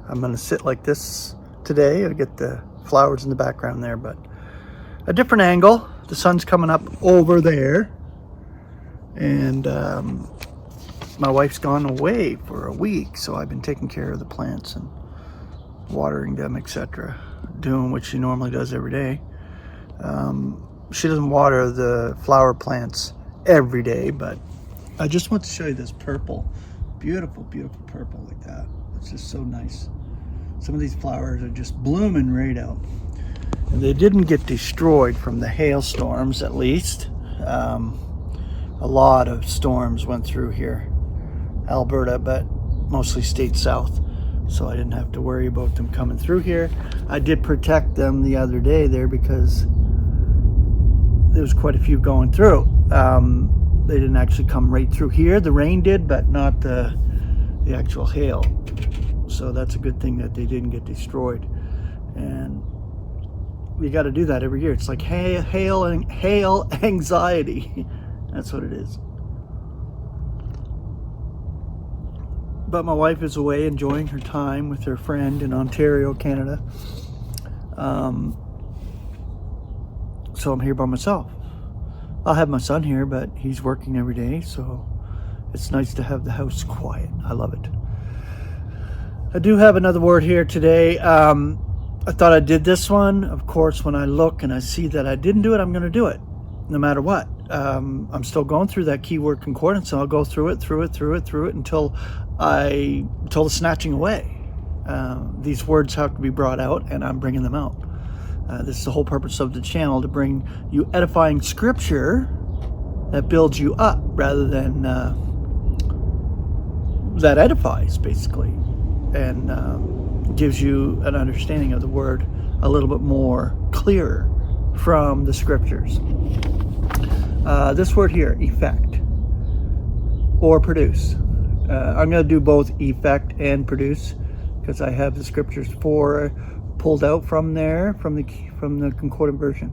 I'm going to sit like this today. I get the flowers in the background there, but a different angle. The sun's coming up over there, and my wife's gone away for a week, so I've been taking care of the plants and watering them, etc., doing what she normally does every day. She doesn't water the flower plants every day, but I just want to show you this purple, beautiful purple like that. It's just so nice. Some of these flowers are just blooming right out, and they didn't get destroyed from the hailstorms, at least. A lot of storms went through here, Alberta, but mostly stayed south, so I didn't have to worry about them coming through here. I did protect them the other day there because there was quite a few going through. They didn't actually come right through here. The rain did, but not the actual hail. So that's a good thing that they didn't get destroyed. And we got to do that every year. It's like hail anxiety. That's what it is. But my wife is away enjoying her time with her friend in Ontario, Canada. So I'm here by myself. I'll have my son here, but he's working every day, so it's nice to have the house quiet. I love it. I do have another word here today. I thought I did this one. Of course, when I look and I see that I didn't do it, I'm going to do it, no matter what. I'm still going through that keyword concordance, and I'll go through it until the snatching away. These words have to be brought out, and I'm bringing them out. This is the whole purpose of the channel, to bring you edifying scripture that builds you up rather than that edifies, basically, and gives you an understanding of the word a little bit more clearer from the scriptures. This word here, effect or produce. I'm going to do both effect and produce because I have the scriptures pulled out from there, from the concordant version.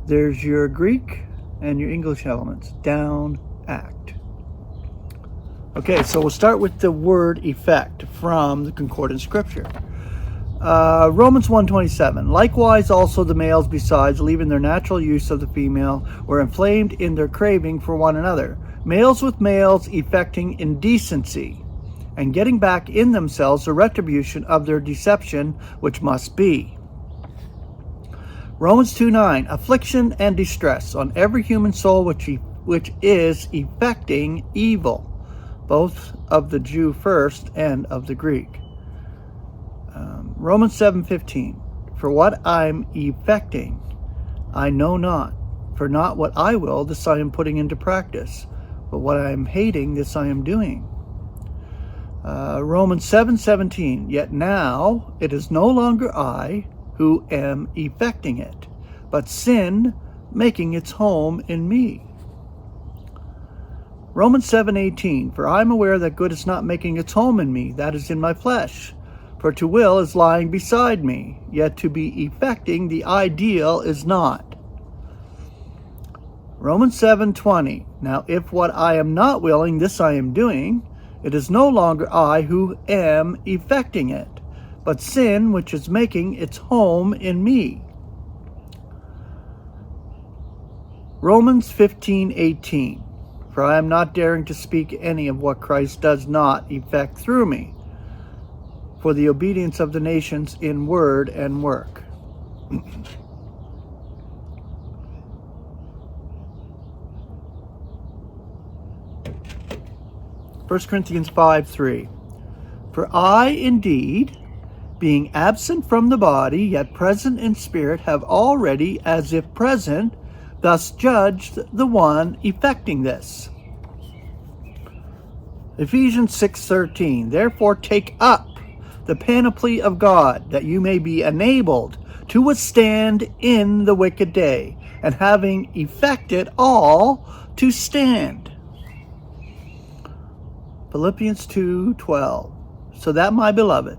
There's your Greek and your English elements. Down, act. Okay, so we'll start with the word effect from the concordant scripture. Romans 1:27. Likewise also the males, besides leaving their natural use of the female, were inflamed in their craving for one another, males with males effecting indecency, and getting back in themselves the retribution of their deception, which must be. Romans 2:9. Affliction and distress on every human soul which is effecting evil, both of the Jew first and of the Greek. Romans 7:15. For what I'm effecting, I know not. For not what I will, this I am putting into practice. But what I am hating, this I am doing. Romans 7:17. Yet now it is no longer I who am effecting it, but sin making its home in me. Romans 7:18. For I am aware that good is not making its home in me, that is in my flesh. For to will is lying beside me, yet to be effecting the ideal is not. Romans 7:20. Now if what I am not willing, this I am doing, it is no longer I who am effecting it, but sin which is making its home in me. Romans 15:18. For I am not daring to speak any of what Christ does not effect through me, for the obedience of the nations in word and work. 1 Corinthians 5:3. For I indeed, being absent from the body, yet present in spirit, have already, as if present, thus judged the one effecting this. Ephesians 6:13. Therefore take up the panoply of God, that you may be enabled to withstand in the wicked day, and having effected all, to stand. Philippians 2:12. So that, my beloved,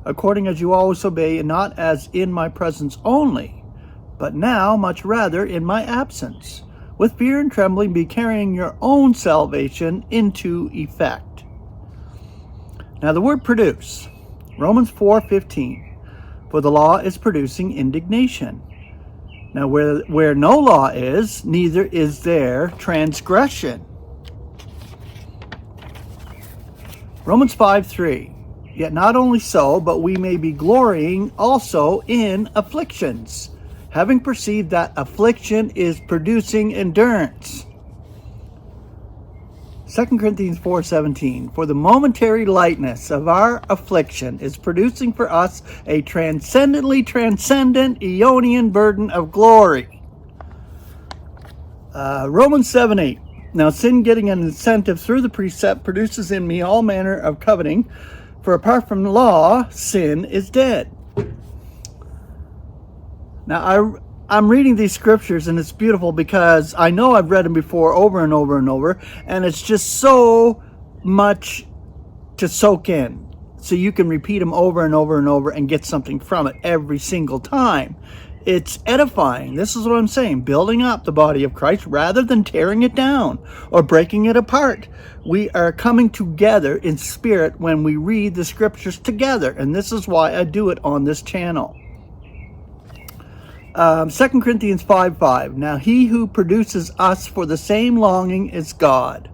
according as you always obey, and not as in my presence only, but now much rather in my absence, with fear and trembling be carrying your own salvation into effect. Now the word produce. Romans 4:15. For the law is producing indignation. Now where no law is, neither is there transgression. Romans 5:3. Yet not only so, but we may be glorying also in afflictions, having perceived that affliction is producing endurance. 2 Corinthians 4:17. For the momentary lightness of our affliction is producing for us a transcendent Aeonian burden of glory. Romans 7:8. Now sin, getting an incentive through the precept, produces in me all manner of coveting, for apart from law, sin is dead. Now I'm reading these scriptures and it's beautiful because I know I've read them before over and over and over, and it's just so much to soak in. So you can repeat them over and over and over and get something from it every single time. It's edifying. This is what I'm saying. Building up the body of Christ rather than tearing it down or breaking it apart. We are coming together in spirit when we read the scriptures together. And this is why I do it on this channel. 2 Corinthians 5:5. Now he who produces us for the same longing is God,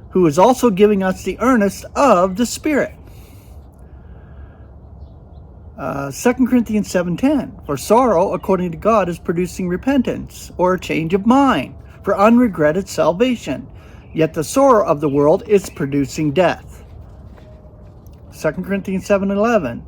who is also giving us the earnest of the Spirit. 2 Corinthians 7:10. For sorrow, according to God, is producing repentance, or a change of mind, for unregretted salvation. Yet the sorrow of the world is producing death. 2 Corinthians 7:11.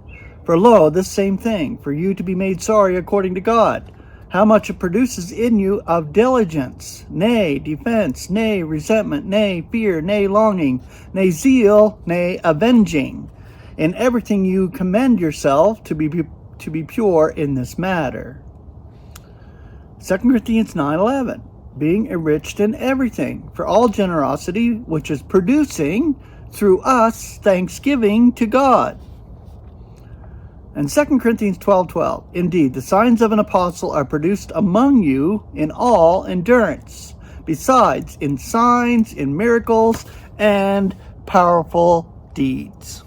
For lo, this same thing, for you to be made sorry according to God, how much it produces in you of diligence, nay, defense, nay, resentment, nay, fear, nay, longing, nay, zeal, nay, avenging. In everything you commend yourself to be pure in this matter. 2 Corinthians 9:11. Being enriched in everything, for all generosity, which is producing through us thanksgiving to God. And 2 Corinthians 12:12. Indeed, the signs of an apostle are produced among you in all endurance, besides in signs, in miracles, and powerful deeds.